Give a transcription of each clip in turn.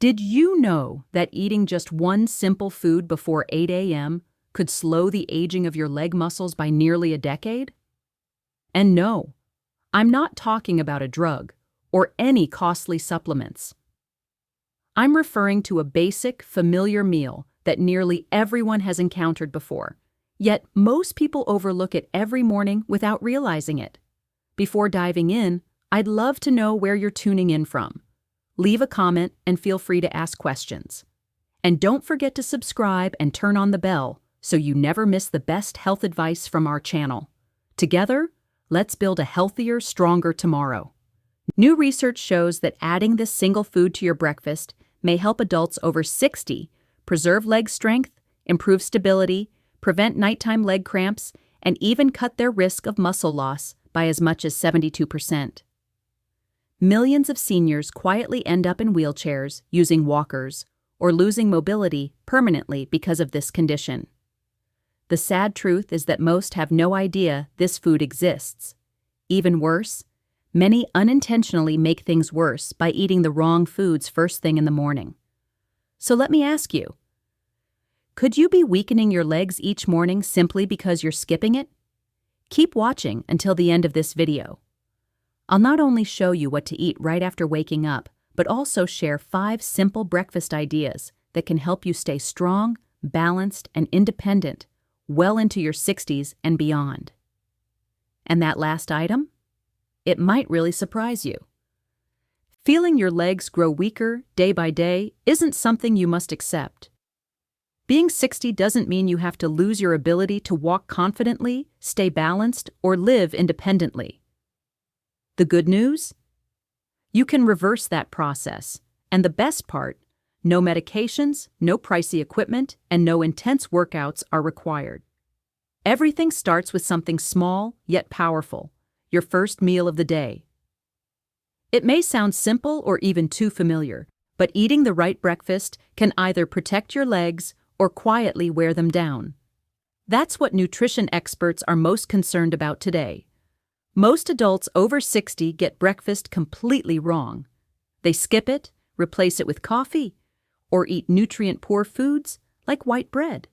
Did you know that eating just one simple food before 8 a.m. could slow the aging of your leg muscles by nearly a decade? And no, I'm not talking about a drug or any costly supplements. I'm referring to a basic, familiar meal that nearly everyone has encountered before, yet most people overlook it every morning without realizing it. Before diving in, I'd love to know where you're tuning in from. Leave a comment and feel free to ask questions. And don't forget to subscribe and turn on the bell so you never miss the best health advice from our channel. Together, let's build a healthier, stronger tomorrow. New research shows that adding this single food to your breakfast may help adults over 60 preserve leg strength, improve stability, prevent nighttime leg cramps, and even cut their risk of muscle loss by as much as 72%. Millions of seniors quietly end up in wheelchairs, using walkers, or losing mobility permanently because of this condition. The sad truth is that most have no idea this food exists. Even worse, many unintentionally make things worse by eating the wrong foods first thing in the morning. So let me ask you, could you be weakening your legs each morning simply because you're skipping it? Keep watching until the end of this video. I'll not only show you what to eat right after waking up, but also share 5 simple breakfast ideas that can help you stay strong, balanced, and independent well into your 60s and beyond. And that last item? It might really surprise you. Feeling your legs grow weaker day by day isn't something you must accept. Being 60 doesn't mean you have to lose your ability to walk confidently, stay balanced, or live independently. The good news? You can reverse that process, and the best part, no medications, no pricey equipment, and no intense workouts are required. Everything starts with something small yet powerful, your first meal of the day. It may sound simple or even too familiar, but eating the right breakfast can either protect your legs or quietly wear them down. That's what nutrition experts are most concerned about today. Most adults over 60 get breakfast completely wrong. They skip it, replace it with coffee, or eat nutrient-poor foods like white bread.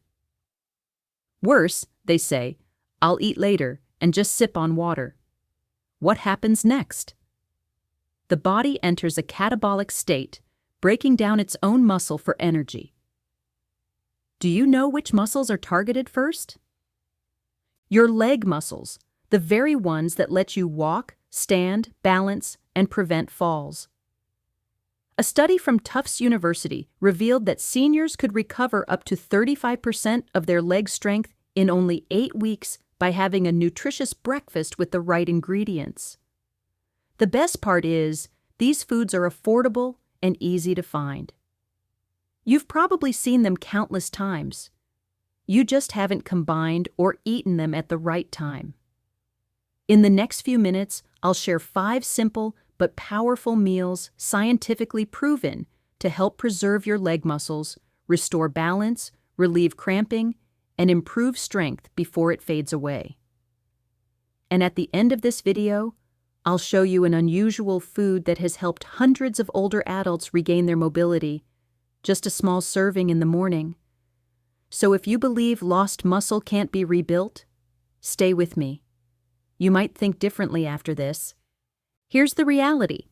Worse, they say, "I'll eat later," and just sip on water. What happens next? The body enters a catabolic state, breaking down its own muscle for energy. Do you know which muscles are targeted first? Your leg muscles, the very ones that let you walk, stand, balance, and prevent falls. A study from Tufts University revealed that seniors could recover up to 35% of their leg strength in only 8 weeks by having a nutritious breakfast with the right ingredients. The best part is, these foods are affordable and easy to find. You've probably seen them countless times. You just haven't combined or eaten them at the right time. In the next few minutes, I'll share 5 simple but powerful meals scientifically proven to help preserve your leg muscles, restore balance, relieve cramping, and improve strength before it fades away. And at the end of this video, I'll show you an unusual food that has helped hundreds of older adults regain their mobility, just a small serving in the morning. So if you believe lost muscle can't be rebuilt, stay with me. You might think differently after this. Here's the reality.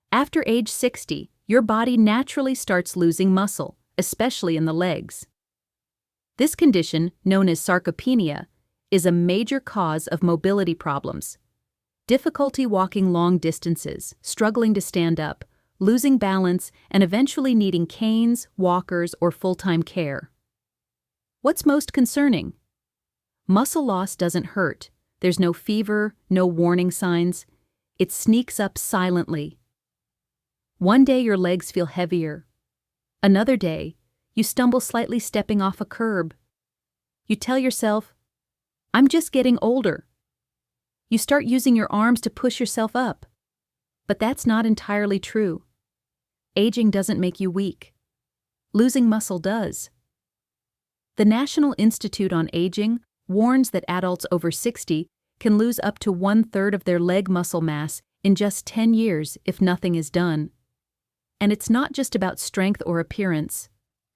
After age 60, your body naturally starts losing muscle, especially in the legs. This condition, known as sarcopenia, is a major cause of mobility problems. Difficulty walking long distances, struggling to stand up, losing balance, and eventually needing canes, walkers, or full-time care. What's most concerning? Muscle loss doesn't hurt. There's no fever, no warning signs. It sneaks up silently. One day your legs feel heavier. Another day, you stumble slightly stepping off a curb. You tell yourself, "I'm just getting older." You start using your arms to push yourself up. But that's not entirely true. Aging doesn't make you weak. Losing muscle does. The National Institute on Aging warns that adults over 60 can lose up to 1/3 of their leg muscle mass in just 10 years if nothing is done. And it's not just about strength or appearance.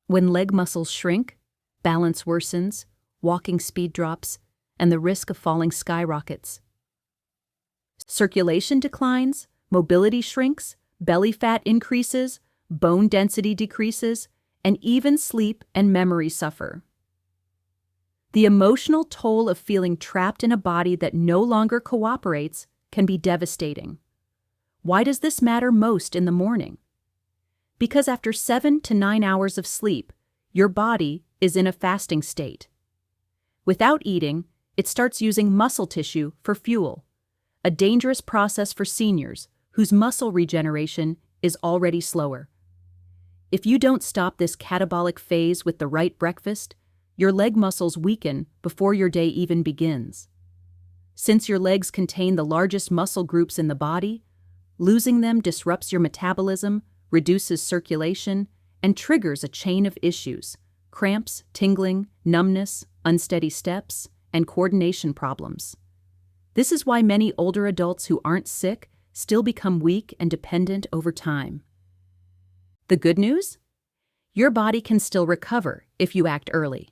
When leg muscles shrink, balance worsens, walking speed drops, and the risk of falling skyrockets. Circulation declines, mobility shrinks, belly fat increases, bone density decreases, and even sleep and memory suffer. The emotional toll of feeling trapped in a body that no longer cooperates can be devastating. Why does this matter most in the morning? Because after 7 to 9 hours of sleep, your body is in a fasting state. Without eating, it starts using muscle tissue for fuel, a dangerous process for seniors whose muscle regeneration is already slower. If you don't stop this catabolic phase with the right breakfast, your leg muscles weaken before your day even begins. Since your legs contain the largest muscle groups in the body, losing them disrupts your metabolism, reduces circulation, and triggers a chain of issues: cramps, tingling, numbness, unsteady steps, and coordination problems. This is why many older adults who aren't sick still become weak and dependent over time. The good news? Your body can still recover if you act early.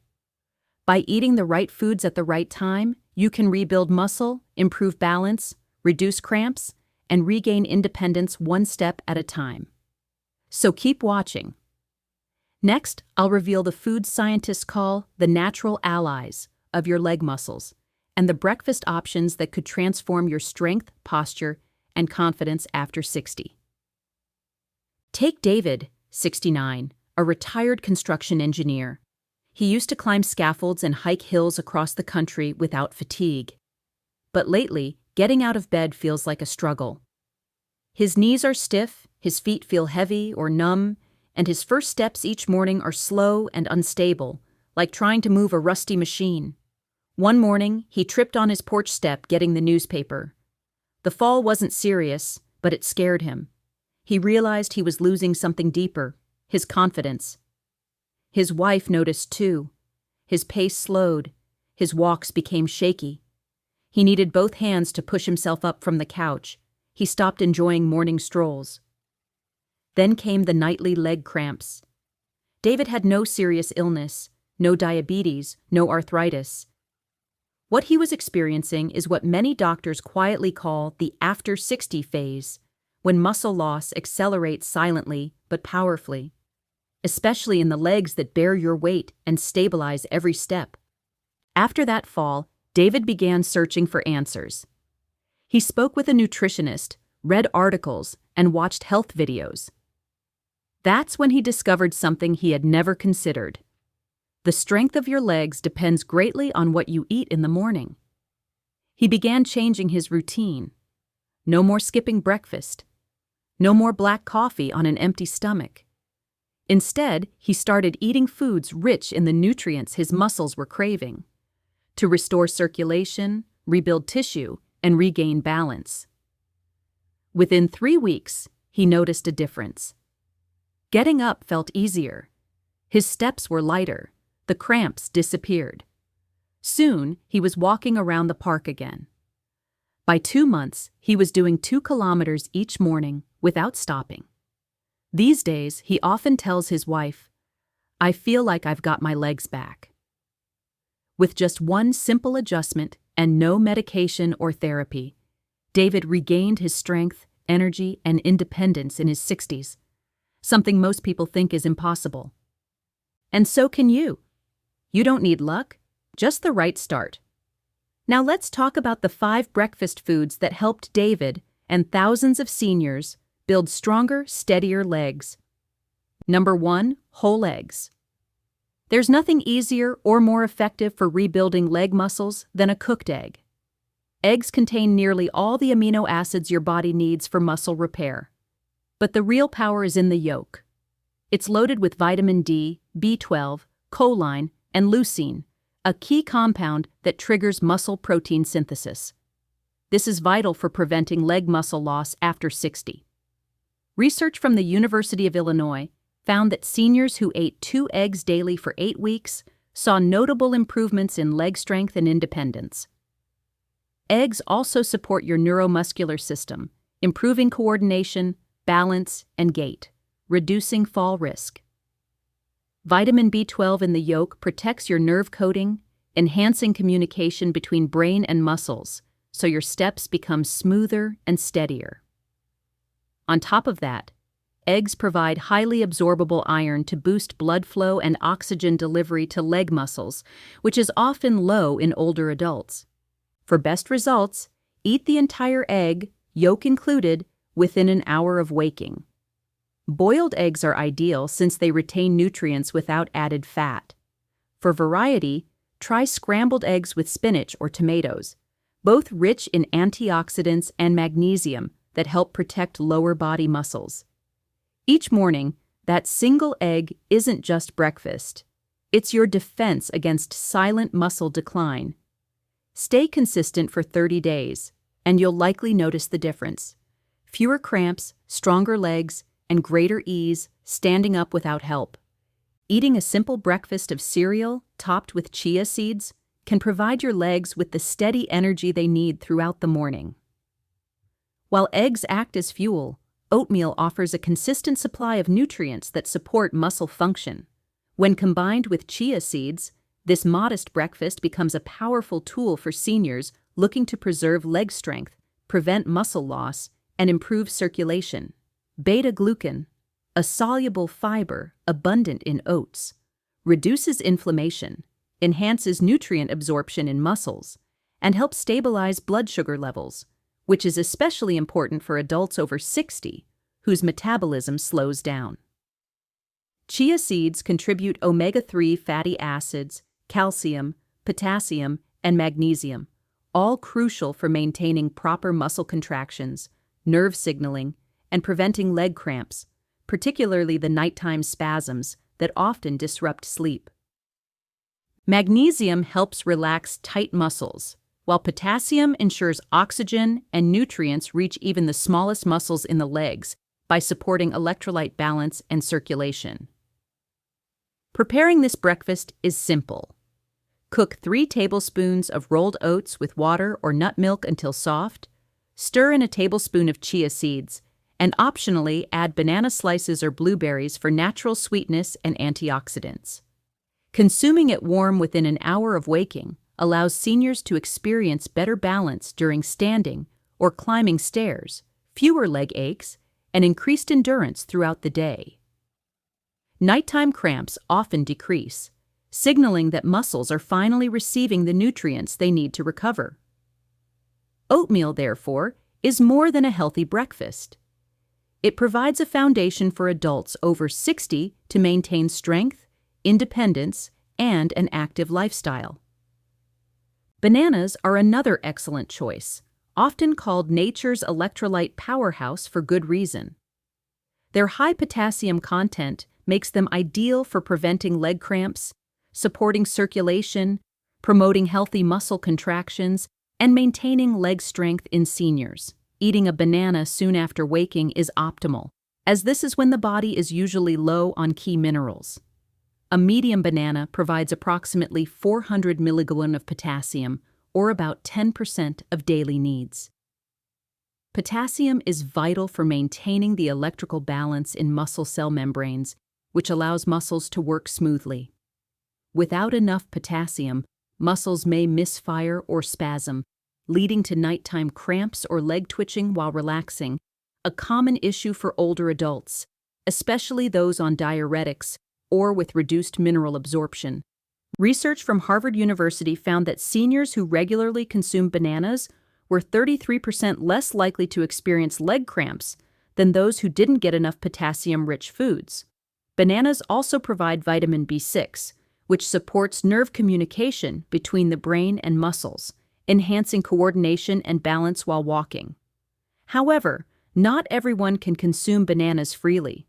By eating the right foods at the right time, you can rebuild muscle, improve balance, reduce cramps, and regain independence one step at a time. So keep watching. Next, I'll reveal the foods scientists call the natural allies of your leg muscles and the breakfast options that could transform your strength, posture, and confidence after 60. Take David, 69, a retired construction engineer. He used to climb scaffolds and hike hills across the country without fatigue. But lately, getting out of bed feels like a struggle. His knees are stiff, his feet feel heavy or numb, and his first steps each morning are slow and unstable, like trying to move a rusty machine. One morning, he tripped on his porch step getting the newspaper. The fall wasn't serious, but it scared him. He realized he was losing something deeper: his confidence. His wife noticed too. His pace slowed. His walks became shaky. He needed both hands to push himself up from the couch. He stopped enjoying morning strolls. Then came the nightly leg cramps. David had no serious illness, no diabetes, no arthritis. What he was experiencing is what many doctors quietly call the after 60 phase, when muscle loss accelerates silently but powerfully, especially in the legs that bear your weight and stabilize every step. After that fall, David began searching for answers. He spoke with a nutritionist, read articles, and watched health videos. That's when he discovered something he had never considered. The strength of your legs depends greatly on what you eat in the morning. He began changing his routine. No more skipping breakfast. No more black coffee on an empty stomach. Instead, he started eating foods rich in the nutrients his muscles were craving, to restore circulation, rebuild tissue, and regain balance. Within 3 weeks, he noticed a difference. Getting up felt easier. His steps were lighter. The cramps disappeared. Soon, he was walking around the park again. By 2 months, he was doing 2 kilometers each morning without stopping. These days, he often tells his wife, "I feel like I've got my legs back." With just one simple adjustment and no medication or therapy, David regained his strength, energy, and independence in his 60s, something most people think is impossible. And so can you. You don't need luck, just the right start. Now let's talk about the 5 breakfast foods that helped David and thousands of seniors build stronger, steadier legs. Number 1, whole eggs. There's nothing easier or more effective for rebuilding leg muscles than a cooked egg. Eggs contain nearly all the amino acids your body needs for muscle repair. But the real power is in the yolk. It's loaded with vitamin D, B12, choline, and leucine, a key compound that triggers muscle protein synthesis. This is vital for preventing leg muscle loss after 60. Research from the University of Illinois found that seniors who ate 2 eggs daily for 8 weeks saw notable improvements in leg strength and independence. Eggs also support your neuromuscular system, improving coordination, balance, and gait. reducing fall risk. Vitamin B12 in the yolk protects your nerve coating, enhancing communication between brain and muscles, so your steps become smoother and steadier. On top of that, eggs provide highly absorbable iron to boost blood flow and oxygen delivery to leg muscles, which is often low in older adults. For best results, eat the entire egg, yolk included, within an hour of waking. Boiled eggs are ideal since they retain nutrients without added fat. For variety, try scrambled eggs with spinach or tomatoes, both rich in antioxidants and magnesium that help protect lower body muscles. Each morning, that single egg isn't just breakfast. It's your defense against silent muscle decline. Stay consistent for 30 days, and you'll likely notice the difference. Fewer cramps, stronger legs, and greater ease standing up without help. Eating a simple breakfast of cereal topped with chia seeds can provide your legs with the steady energy they need throughout the morning. While eggs act as fuel, oatmeal offers a consistent supply of nutrients that support muscle function. When combined with chia seeds, this modest breakfast becomes a powerful tool for seniors looking to preserve leg strength, prevent muscle loss, and improve circulation. Beta-glucan, a soluble fiber abundant in oats, reduces inflammation, enhances nutrient absorption in muscles, and helps stabilize blood sugar levels, which is especially important for adults over 60 whose metabolism slows down. Chia seeds contribute omega-3 fatty acids, calcium, potassium, and magnesium, all crucial for maintaining proper muscle contractions, nerve signaling, and preventing leg cramps, particularly the nighttime spasms that often disrupt sleep. Magnesium helps relax tight muscles, while potassium ensures oxygen and nutrients reach even the smallest muscles in the legs by supporting electrolyte balance and circulation. Preparing this breakfast is simple. Cook 3 tablespoons of rolled oats with water or nut milk until soft, stir in a tablespoon of chia seeds, and optionally add banana slices or blueberries for natural sweetness and antioxidants. Consuming it warm within an hour of waking allows seniors to experience better balance during standing or climbing stairs, fewer leg aches, and increased endurance throughout the day. Nighttime cramps often decrease, signaling that muscles are finally receiving the nutrients they need to recover. Oatmeal, therefore, is more than a healthy breakfast. It provides a foundation for adults over 60 to maintain strength, independence, and an active lifestyle. Bananas are another excellent choice, often called nature's electrolyte powerhouse for good reason. Their high potassium content makes them ideal for preventing leg cramps, supporting circulation, promoting healthy muscle contractions, and maintaining leg strength in seniors. Eating a banana soon after waking is optimal, as this is when the body is usually low on key minerals. A medium banana provides approximately 400 milligrams of potassium, or about 10% of daily needs. Potassium is vital for maintaining the electrical balance in muscle cell membranes, which allows muscles to work smoothly. Without enough potassium, muscles may misfire or spasm, leading to nighttime cramps or leg twitching while relaxing, a common issue for older adults, especially those on diuretics or with reduced mineral absorption. Research from Harvard University found that seniors who regularly consume bananas were 33% less likely to experience leg cramps than those who didn't get enough potassium-rich foods. Bananas also provide vitamin B6, which supports nerve communication between the brain and muscles, enhancing coordination and balance while walking. However, not everyone can consume bananas freely.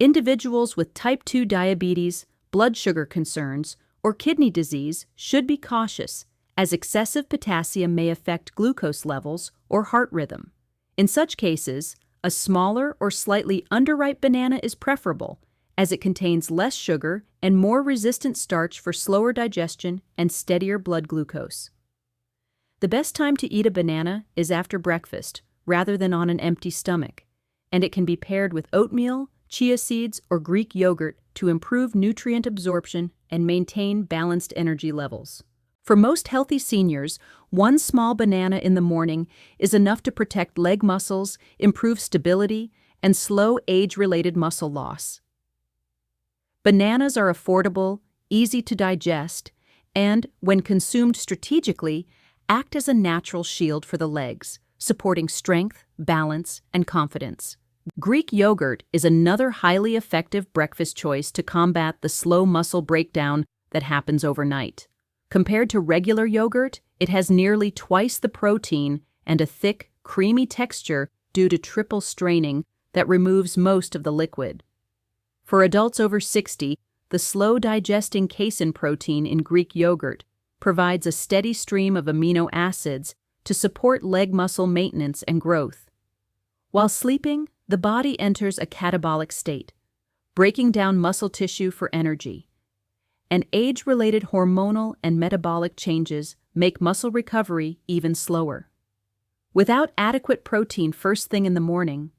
Individuals with type 2 diabetes, blood sugar concerns, or kidney disease should be cautious, as excessive potassium may affect glucose levels or heart rhythm. In such cases, a smaller or slightly underripe banana is preferable, as it contains less sugar and more resistant starch for slower digestion and steadier blood glucose. The best time to eat a banana is after breakfast, rather than on an empty stomach, and it can be paired with oatmeal, chia seeds, or Greek yogurt to improve nutrient absorption and maintain balanced energy levels. For most healthy seniors, one small banana in the morning is enough to protect leg muscles, improve stability, and slow age-related muscle loss. Bananas are affordable, easy to digest, and, when consumed strategically, act as a natural shield for the legs, supporting strength, balance, and confidence. Greek yogurt is another highly effective breakfast choice to combat the slow muscle breakdown that happens overnight. Compared to regular yogurt, it has nearly twice the protein and a thick, creamy texture due to triple straining that removes most of the liquid. For adults over 60, the slow-digesting casein protein in Greek yogurt provides a steady stream of amino acids to support leg muscle maintenance and growth. While sleeping, the body enters a catabolic state, breaking down muscle tissue for energy. And age-related hormonal and metabolic changes make muscle recovery even slower. Without adequate protein first thing in the morning,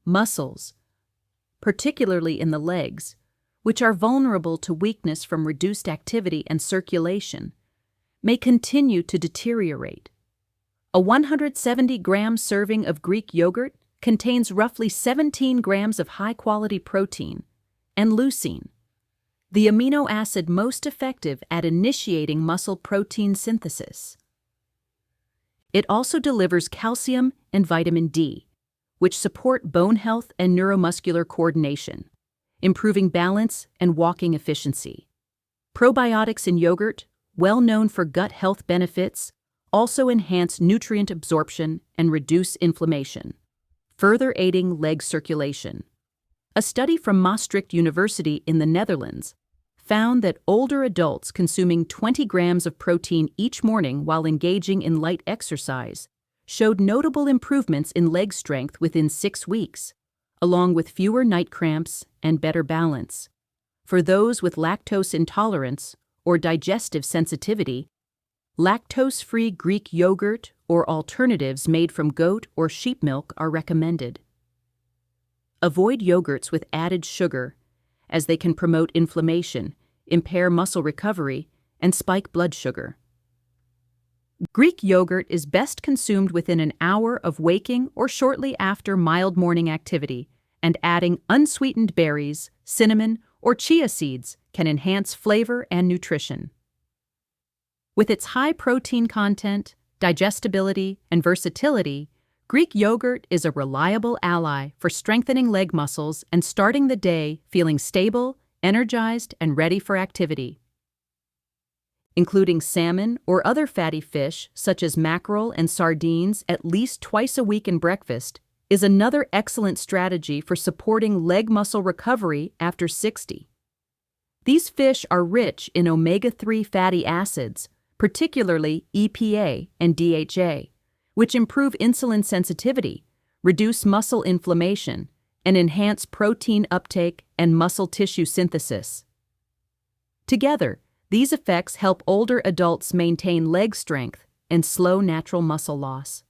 muscles, particularly in the legs, which are vulnerable to weakness from reduced activity and circulation, may continue to deteriorate. A 170-gram serving of Greek yogurt contains roughly 17 grams of high-quality protein and leucine, the amino acid most effective at initiating muscle protein synthesis. It also delivers calcium and vitamin D, which support bone health and neuromuscular coordination, improving balance and walking efficiency. Probiotics in yogurt, well known for gut health benefits, also enhance nutrient absorption and reduce inflammation, further aiding leg circulation. A study from Maastricht University in the Netherlands found that older adults consuming 20 grams of protein each morning while engaging in light exercise showed notable improvements in leg strength within 6 weeks, along with fewer night cramps and better balance. For those with lactose intolerance or digestive sensitivity, lactose-free Greek yogurt or alternatives made from goat or sheep milk are recommended. Avoid yogurts with added sugar, as they can promote inflammation, impair muscle recovery, and spike blood sugar. Greek yogurt is best consumed within an hour of waking or shortly after mild morning activity, and adding unsweetened berries, cinnamon, or chia seeds can enhance flavor and nutrition. With its high protein content, digestibility, and versatility, Greek yogurt is a reliable ally for strengthening leg muscles and starting the day feeling stable, energized, and ready for activity. Including salmon or other fatty fish, such as mackerel and sardines, at least twice a week in breakfast, is another excellent strategy for supporting leg muscle recovery after 60. These fish are rich in omega-3 fatty acids, particularly EPA and DHA, which improve insulin sensitivity, reduce muscle inflammation, and enhance protein uptake and muscle tissue synthesis. Together, these effects help older adults maintain leg strength and slow natural muscle loss.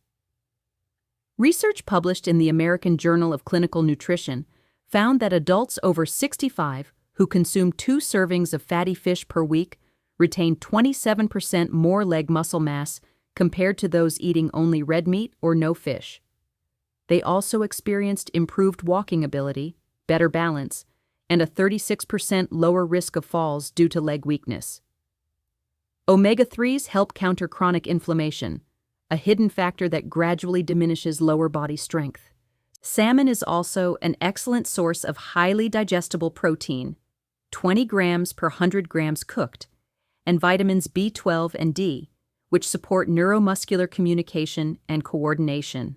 Research published in the American Journal of Clinical Nutrition found that adults over 65 who consume 2 servings of fatty fish per week retained 27% more leg muscle mass compared to those eating only red meat or no fish. They also experienced improved walking ability, better balance, and a 36% lower risk of falls due to leg weakness. Omega-3s help counter chronic inflammation, a hidden factor that gradually diminishes lower body strength. Salmon is also an excellent source of highly digestible protein, 20 grams per 100 grams cooked, and vitamins B12 and D, which support neuromuscular communication and coordination.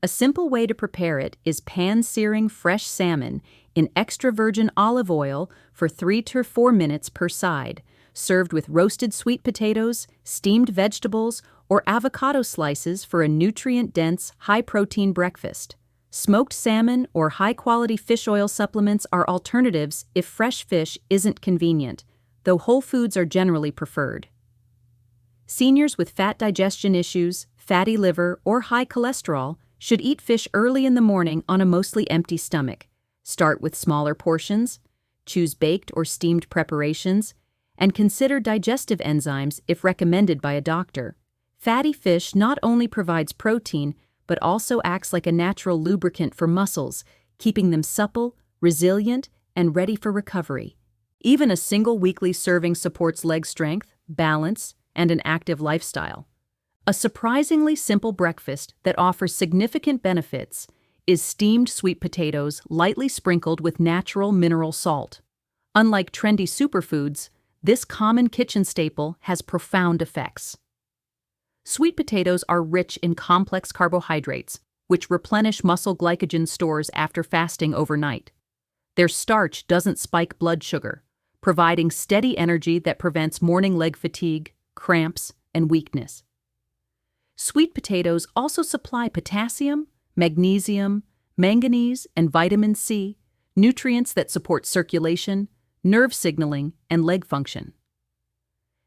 A simple way to prepare it is pan-searing fresh salmon in extra virgin olive oil for 3 to 4 minutes per side, served with roasted sweet potatoes, steamed vegetables, or avocado slices for a nutrient-dense, high-protein breakfast. Smoked salmon or high-quality fish oil supplements are alternatives if fresh fish isn't convenient, though whole foods are generally preferred. Seniors with fat digestion issues, fatty liver, or high cholesterol should eat fish early in the morning on a mostly empty stomach, Start with smaller portions, choose baked or steamed preparations, and consider digestive enzymes if recommended by a doctor. Fatty fish not only provides protein, but also acts like a natural lubricant for muscles, keeping them supple, resilient, and ready for recovery. Even a single weekly serving supports leg strength, balance, and an active lifestyle. A surprisingly simple breakfast that offers significant benefits is steamed sweet potatoes lightly sprinkled with natural mineral salt. Unlike trendy superfoods, this common kitchen staple has profound effects. Sweet potatoes are rich in complex carbohydrates, which replenish muscle glycogen stores after fasting overnight. Their starch doesn't spike blood sugar, providing steady energy that prevents morning leg fatigue, cramps, and weakness. Sweet potatoes also supply potassium, magnesium, manganese, and vitamin C, nutrients that support circulation, nerve signaling, and leg function.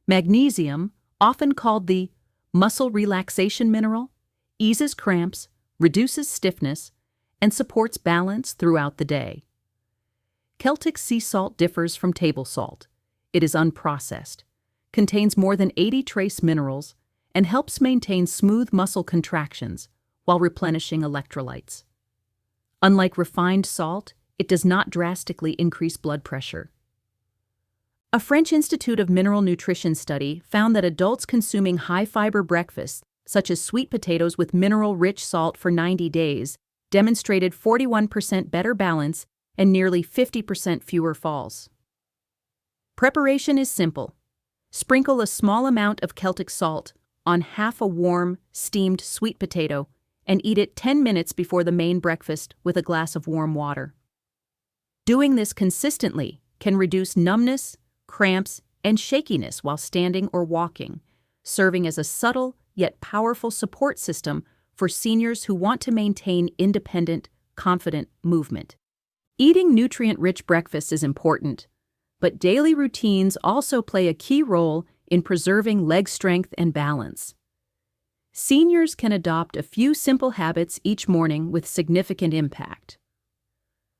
Magnesium, often called the muscle relaxation mineral, eases cramps, reduces stiffness, and supports balance throughout the day. Celtic sea salt differs from table salt. It is unprocessed, contains more than 80 trace minerals, and helps maintain smooth muscle contractions while replenishing electrolytes. Unlike refined salt, it does not drastically increase blood pressure. A French Institute of Mineral Nutrition study found that adults consuming high-fiber breakfasts, such as sweet potatoes with mineral-rich salt for 90 days, demonstrated 41% better balance and nearly 50% fewer falls. Preparation is simple. Sprinkle a small amount of Celtic salt on half a warm, steamed sweet potato and eat it 10 minutes before the main breakfast with a glass of warm water. Doing this consistently can reduce numbness, cramps, and shakiness while standing or walking, serving as a subtle yet powerful support system for seniors who want to maintain independent, confident movement. Eating nutrient-rich breakfasts is important, but daily routines also play a key role in preserving leg strength and balance. Seniors can adopt a few simple habits each morning with significant impact.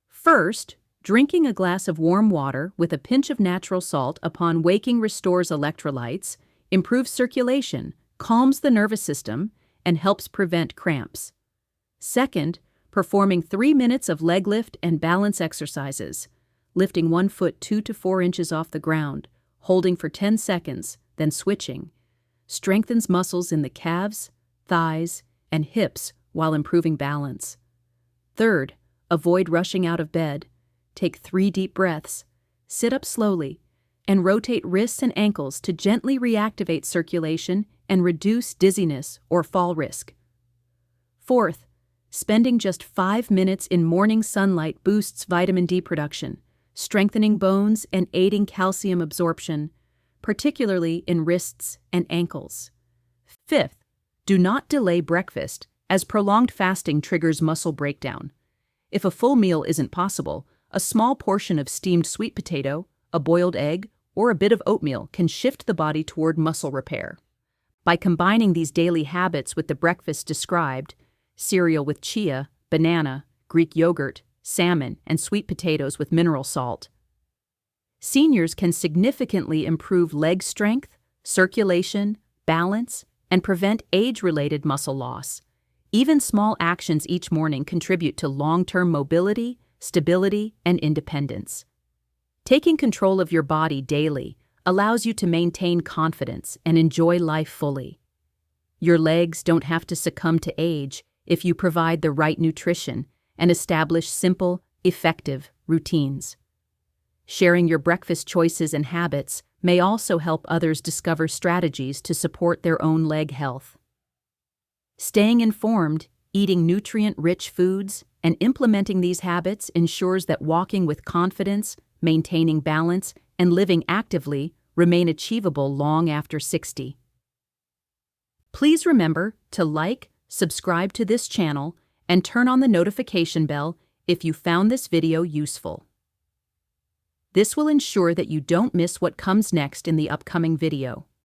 First, drinking a glass of warm water with a pinch of natural salt upon waking restores electrolytes, improves circulation, calms the nervous system, and helps prevent cramps. Second, performing 3 minutes of leg lift and balance exercises, lifting one foot 2 to 4 inches off the ground, holding for 10 seconds, then switching, strengthens muscles in the calves, thighs, and hips while improving balance. Third, avoid rushing out of bed. Take 3 deep breaths, sit up slowly, and rotate wrists and ankles to gently reactivate circulation and reduce dizziness or fall risk. Fourth, spending just 5 minutes in morning sunlight boosts vitamin D production, strengthening bones and aiding calcium absorption, particularly in wrists and ankles. Fifth, do not delay breakfast, as prolonged fasting triggers muscle breakdown. If a full meal isn't possible, a small portion of steamed sweet potato, a boiled egg, or a bit of oatmeal can shift the body toward muscle repair. By combining these daily habits with the breakfast described, cereal with chia, banana, Greek yogurt, salmon, and sweet potatoes with mineral salt, seniors can significantly improve leg strength, circulation, balance, and prevent age-related muscle loss. Even small actions each morning contribute to long-term mobility, stability, and independence. Taking control of your body daily allows you to maintain confidence and enjoy life fully. Your legs don't have to succumb to age if you provide the right nutrition and establish simple, effective routines. Sharing your breakfast choices and habits may also help others discover strategies to support their own leg health. Staying informed, eating nutrient-rich foods, and implementing these habits ensures that walking with confidence, maintaining balance, and living actively remain achievable long after 60. Please remember to like, subscribe to this channel, and turn on the notification bell if you found this video useful. This will ensure that you don't miss what comes next in the upcoming video.